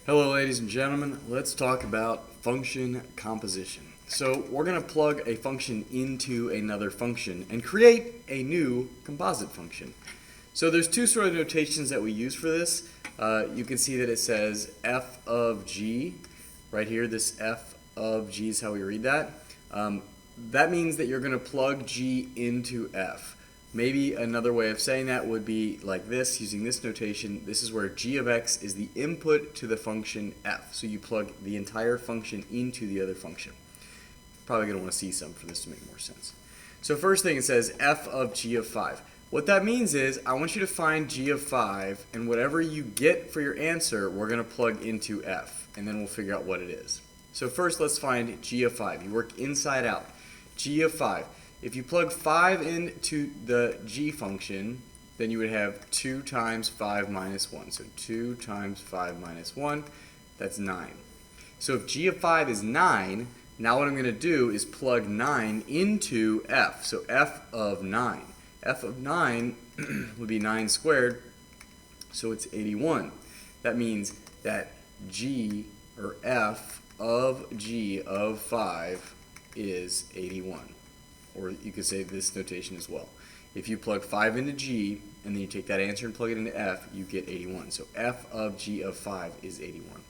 Hello ladies and gentlemen, let's talk about function composition. So we're going to plug a function into another function and create a new composite function. So there's two sort of notations that we use for this. You can see that it says f of g right here. This f of g is how we read that. That means that you're going to plug g into f. Maybe another way of saying that would be like this, using this notation. This is where g of x is the input to the function f. So you plug the entire function into the other function. Probably going to want to see some for this to make more sense. So first thing, it says f of g of 5. What that means is I want you to find g of 5, and whatever you get for your answer, we're going to plug into f, and then we'll figure out what it is. So first, let's find g of 5. You work inside out. G of 5. If you plug 5 into the g function, then you would have 2 times 5 minus 1. So 2 times 5 minus 1, that's 9. So if g of 5 is 9, now what I'm going to do is plug 9 into f. So f of 9. F of 9 would be 9 squared, so it's 81. That means that g, or f of g of 5 is 81. Or you could say this notation as well. If you plug 5 into g, and then you take that answer and plug it into f, you get 81. So f of g of 5 is 81.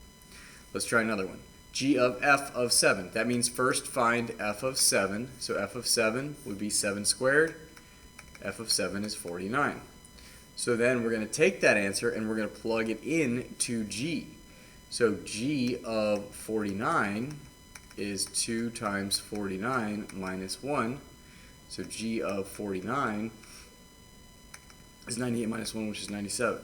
Let's try another one. G of f of 7. That means first find f of 7. So f of 7 would be 7 squared. F of 7 is 49. So then we're going to take that answer and we're going to plug it in to g. So g of 49 is 2 times 49 minus 1. So g of 49 is 98 minus 1, which is 97.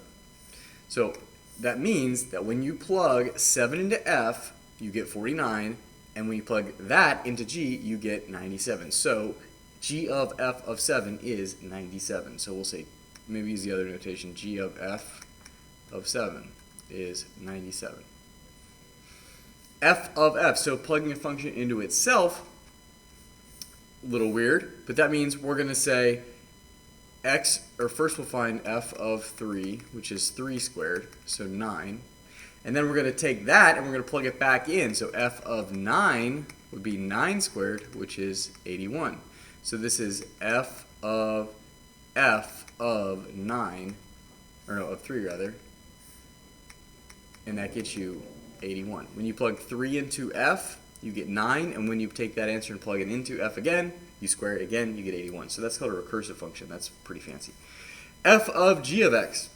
So that means that when you plug 7 into f, you get 49, and when you plug that into g, you get 97. So g of f of 7 is 97. So we'll say, maybe use the other notation, g of f of 7 is 97. F of f, so plugging a function into itself, a little weird, but that means we're going to say x, or first we'll find f of 3, which is 3 squared, so 9. And then we're going to take that and we're going to plug it back in. So f of 9 would be 9 squared, which is 81. So this is f of 9, or no, of 3 rather, and that gets you 81. When you plug 3 into f, you get 9, and when you take that answer and plug it into f again, you square it again, you get 81. So that's called a recursive function. That's pretty fancy. F of g of x.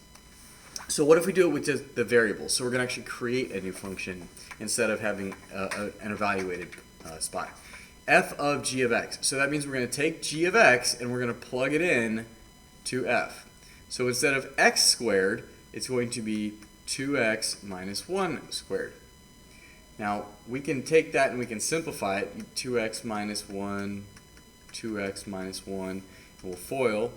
So what if we do it with just the variables? So we're going to actually create a new function instead of having an evaluated spot. F of g of x. So that means we're going to take g of x and we're going to plug it in to f. So instead of x squared, it's going to be 2x minus 1 squared. Now, we can take that and we can simplify it. 2x minus 1, 2x minus 1, and we'll FOIL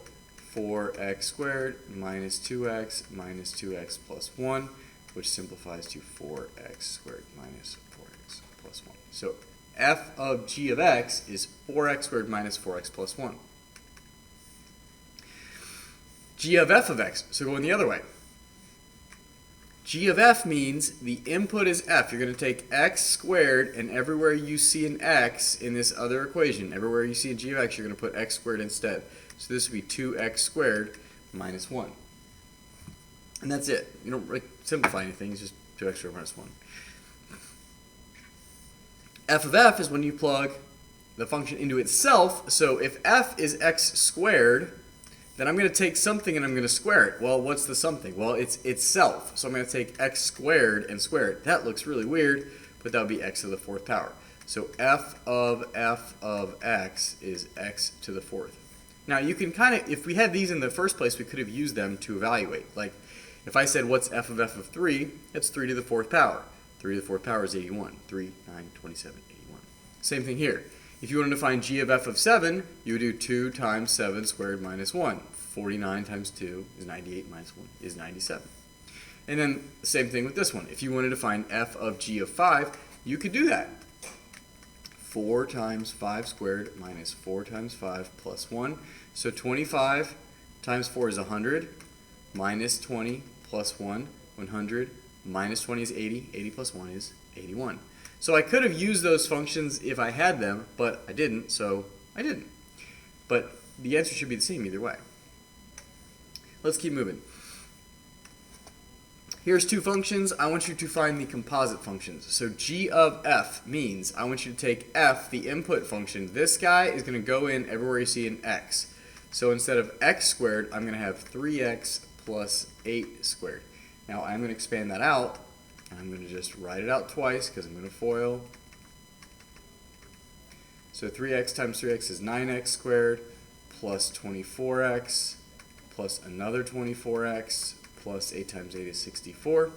4x squared minus 2x plus 1, which simplifies to 4x squared minus 4x plus 1. So f of g of x is 4x squared minus 4x plus 1. G of f of x, so going the other way. G of f means the input is f. You're going to take x squared, and everywhere you see an x in this other equation, everywhere you see a g of x, you're going to put x squared instead. So this would be 2x squared minus 1. And that's it. You don't simplify anything, it's just 2x squared minus 1. F of f is when you plug the function into itself. So if f is x squared, then I'm going to take something and I'm going to square it. Well, what's the something? Well, it's itself. So I'm going to take x squared and square it. That looks really weird, but that would be x to the 4th power. So f of x is x to the 4th. Now you can kind of, if we had these in the first place, we could have used them to evaluate. Like if I said what's f of 3, that's 3 to the 4th power. 3 to the 4th power is 81. 3, 9, 27, 81. Same thing here. If you wanted to find g of f of 7, you would do 2 times 7 squared minus 1. 49 times 2 is 98 minus 1 is 97. And then the same thing with this one. If you wanted to find f of g of 5, you could do that. 4 times 5 squared minus 4 times 5 plus 1. So 25 times 4 is 100, minus 20 plus 1, 100 minus 20 is 80, 80 plus 1 is 81. So I could have used those functions if I had them, but I didn't, so I didn't. But the answer should be the same either way. Let's keep moving. Here's two functions. I want you to find the composite functions. So g of f means I want you to take f, the input function. This guy is going to go in everywhere you see an x. So instead of x squared, I'm going to have 3x plus 8 squared. Now I'm going to expand that out, and I'm going to just write it out twice because I'm going to FOIL. So 3x times 3x is 9x squared plus 24x plus another 24x plus 8 times 8 is 64.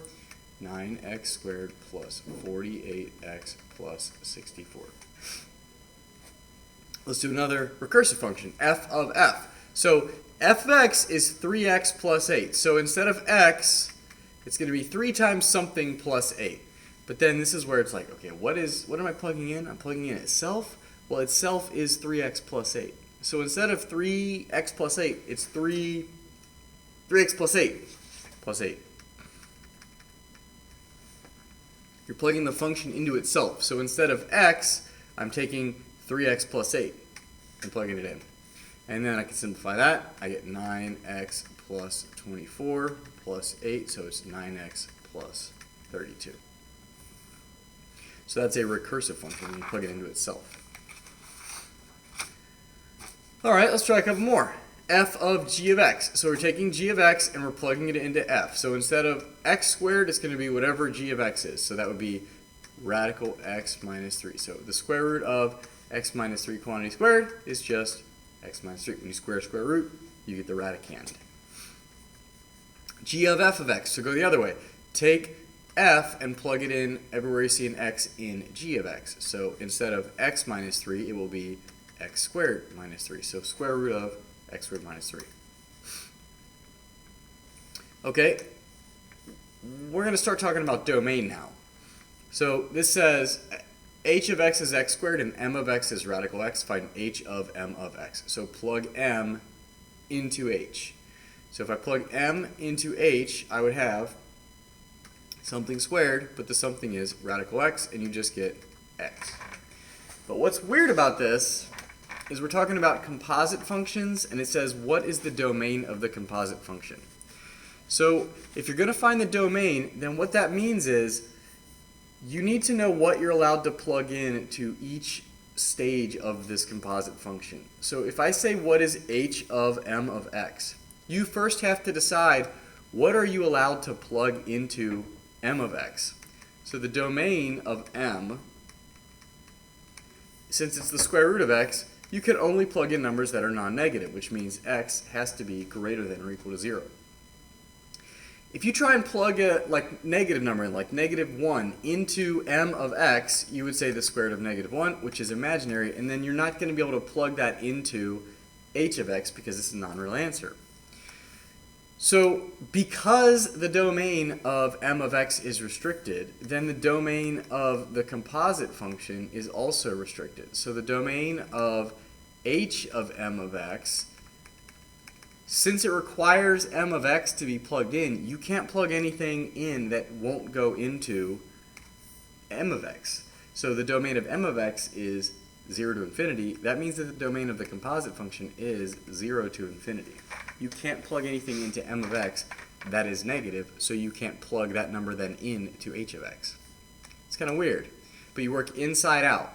9x squared plus 48x plus 64. Let's do another recursive function, f of f. So f of x is 3x plus 8. So instead of x, it's going to be 3 times something plus 8. But then this is where it's like, okay, what am I plugging in? I'm plugging in itself. Well, itself is 3x plus 8. So instead of 3x plus 8, it's 3x plus 8 plus 8. You're plugging the function into itself. So instead of x, I'm taking 3x plus 8 and plugging it in. And then I can simplify that. I get 9x plus 24 plus 8, so it's 9x plus 32. So that's a recursive function when you plug it into itself. All right, let's try a couple more. F of g of x. So we're taking g of x and we're plugging it into f. So instead of x squared, it's going to be whatever g of x is. So that would be radical x minus 3. So the square root of x minus 3 quantity squared is just x minus 3. When you square root, you get the radicand. G of f of x. So go the other way. Take f and plug it in everywhere you see an x in g of x. So instead of x minus 3, it will be x squared minus 3. So square root of x squared minus 3. Okay, we're going to start talking about domain now. So this says h of x is x squared and m of x is radical x. Find h of m of x. So plug m into h. So if I plug m into h, I would have something squared, but the something is radical x, and you just get x. But what's weird about this is we're talking about composite functions, and it says what is the domain of the composite function. So if you're going to find the domain, then what that means is you need to know what you're allowed to plug in to each stage of this composite function. So if I say what is h of m of x, you first have to decide what are you allowed to plug into m of x. So the domain of m, since it's the square root of x, you can only plug in numbers that are non-negative, which means x has to be greater than or equal to 0. If you try and plug a negative number in, like -1, into m of x, you would say the square root of -1, which is imaginary, and then you're not going to be able to plug that into h of x because it's a non-real answer. So because the domain of m of x is restricted, then the domain of the composite function is also restricted. So the domain of h of m of x, since it requires m of x to be plugged in, you can't plug anything in that won't go into m of x. So the domain of m of x is 0 to infinity. That means that the domain of the composite function is 0 to infinity. You can't plug anything into m of x that is negative, so you can't plug that number then in to h of x. It's kind of weird, but you work inside out,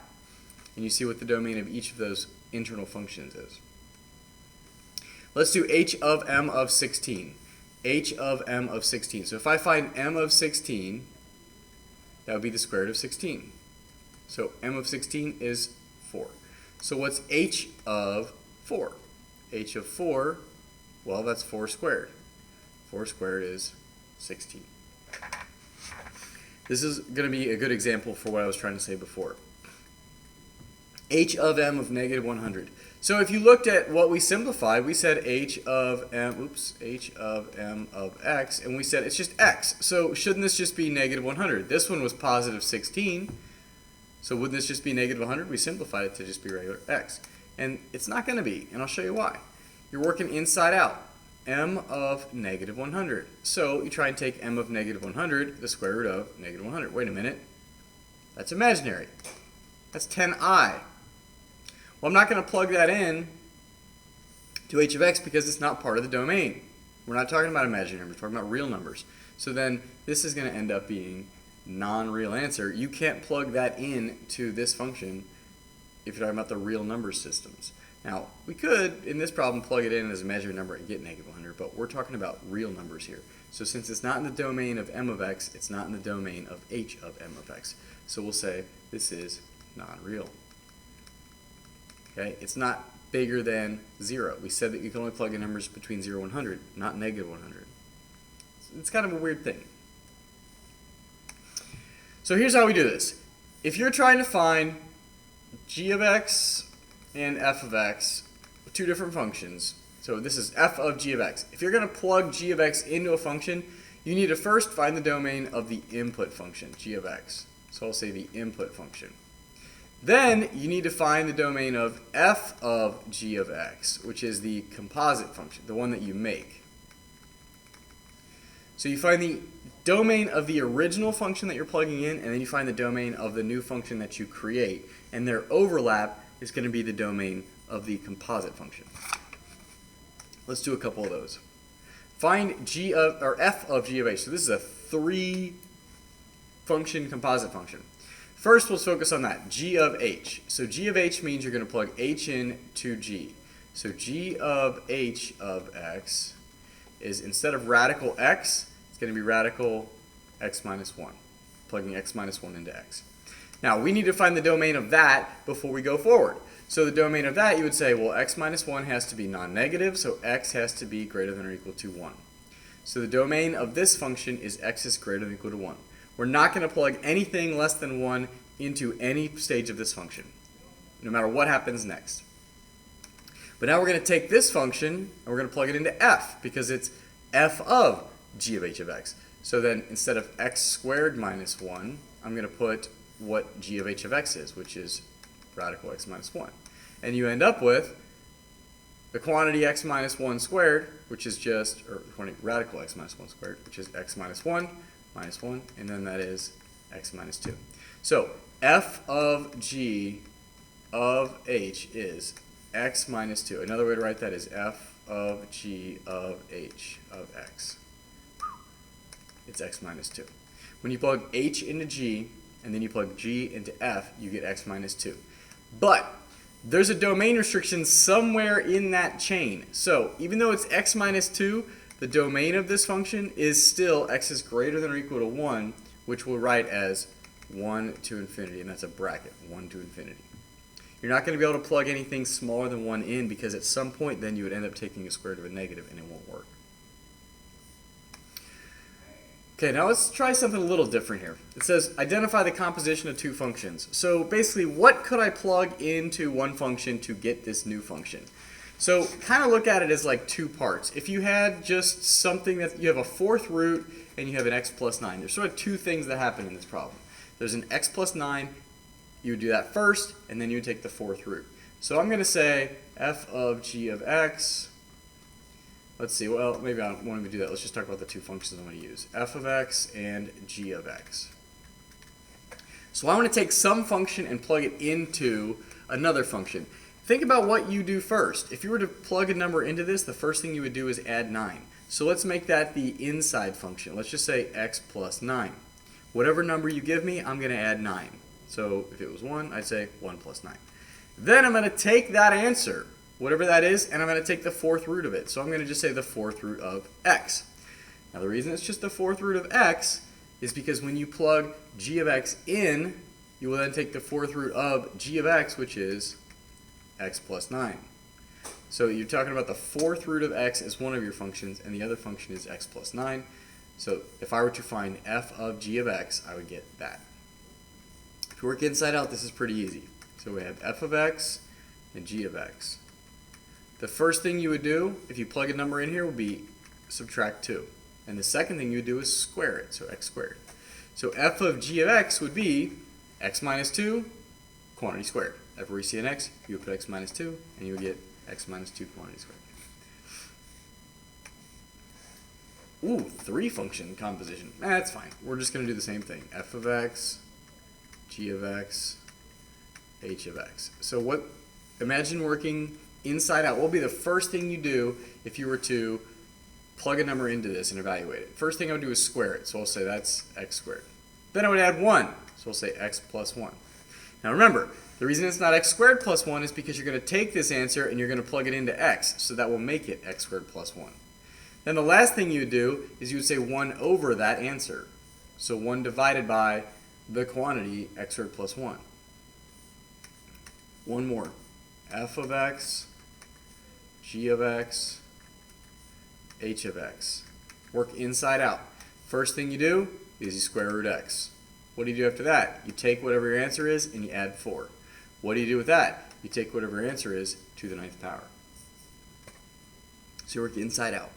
and you see what the domain of each of those internal functions is. Let's do h of m of 16. H of m of 16. So if I find m of 16, that would be the square root of 16. So m of 16 is 4. So what's h of 4? H of 4, well, that's 4 squared. 4 squared is 16. This is going to be a good example for what I was trying to say before. H of m of -100. So if you looked at what we simplified, we said h of m of x, and we said it's just x. So shouldn't this just be -100? This one was positive 16. So wouldn't this just be -100? We simplified it to just be regular x. And it's not going to be, and I'll show you why. You're working inside out. m of negative 100. So you try and take m of negative 100, the square root of negative 100. Wait a minute. That's imaginary. That's 10I. Well, I'm not going to plug that in to h of x because it's not part of the domain. We're not talking about imaginary numbers, we're talking about real numbers. So then this is going to end up being non-real answer. You can't plug that in to this function if you're talking about the real number systems. Now, we could, in this problem, plug it in as a imaginary number and get negative 100, but we're talking about real numbers here. So since it's not in the domain of m of x, it's not in the domain of h of m of x. So we'll say this is non-real. Okay, it's not bigger than 0. We said that you can only plug in numbers between 0 and 100, not negative 100. It's kind of a weird thing. So here's how we do this. If you're trying to find g of x and f of x, two different functions, so this is f of g of x. If you're going to plug g of x into a function, you need to first find the domain of the input function, g of x. So I'll say the input function. Then you need to find the domain of f of g of x, which is the composite function, the one that you make. So you find the domain of the original function that you're plugging in, and then you find the domain of the new function that you create, and their overlap is going to be the domain of the composite function. Let's do a couple of those. Find f of g of h. So this is a 3-function composite function. First, let's focus on that, g of h. So g of h means you're going to plug h in to g. So g of h of x is, instead of radical x, it's going to be radical x minus 1, plugging x minus 1 into x. Now, we need to find the domain of that before we go forward. So the domain of that, you would say, well, x minus 1 has to be non-negative, so x has to be greater than or equal to 1. So the domain of this function is x is greater than or equal to 1. We're not going to plug anything less than 1 into any stage of this function, no matter what happens next. But now we're going to take this function and we're going to plug it into f, because it's f of g of h of x. So then instead of x squared minus 1, I'm going to put what g of h of x is, which is radical x minus 1. And you end up with the quantity x minus 1 squared, which is just, or quantity radical x minus 1 squared, which is x minus 1, and then that is x minus 2. So f of g of h is x minus 2. Another way to write that is f of g of h of x. It's x minus 2. When you plug h into g, and then you plug g into f, you get x minus 2. But there's a domain restriction somewhere in that chain. So even though it's x minus 2, the domain of this function is still x is greater than or equal to 1, which we'll write as 1 to infinity, and that's a bracket, 1 to infinity. You're not going to be able to plug anything smaller than 1 in, because at some point then you would end up taking a square root of a negative and it won't work. Okay, now let's try something a little different here. It says identify the composition of two functions. So basically, what could I plug into one function to get this new function? So kind of look at it as like two parts. If you had just something that you have a fourth root and you have an x plus 9, there's sort of two things that happen in this problem. There's an x plus 9, you would do that first, and then you would take the fourth root. So I'm going to say f of g of x. Let's see, well, maybe I won't even do that. Let's just talk about the two functions I'm going to use, f of x and g of x. So I want to take some function and plug it into another function. Think about what you do first. If you were to plug a number into this, the first thing you would do is add 9. So let's make that the inside function. Let's just say x plus 9. Whatever number you give me, I'm going to add 9. So if it was 1, I'd say 1 plus 9. Then I'm going to take that answer, whatever that is, and I'm going to take the fourth root of it. So I'm going to just say the fourth root of x. Now the reason it's just the fourth root of x is because when you plug g of x in, you will then take the fourth root of g of x, which is x plus 9. So you're talking about the fourth root of x as one of your functions, and the other function is x plus 9. So if I were to find f of g of x, I would get that. If you work inside out, this is pretty easy. So we have f of x and g of x. The first thing you would do, if you plug a number in here, would be subtract 2. And the second thing you would do is square it, so x squared. So f of g of x would be x minus 2, quantity squared. Everywhere you see an x, you would put x minus 2, and you would get x minus 2 quantity squared. Ooh, 3-function composition. That's fine. We're just going to do the same thing. F of x, g of x, h of x. So what? Imagine working inside out. What will be the first thing you do if you were to plug a number into this and evaluate it? First thing I would do is square it. So I'll say that's x squared. Then I would add 1. So we'll say x plus 1. Now remember, the reason it's not x squared plus 1 is because you're going to take this answer and you're going to plug it into x. So that will make it x squared plus 1. Then the last thing you would do is you would say 1 over that answer. So 1 divided by the quantity x squared plus 1. One more. F of x, g of x, h of x. Work inside out. First thing you do is you square root x. What do you do after that? You take whatever your answer is and you add 4. What do you do with that? You take whatever your answer is to the 9th power. So you work inside out.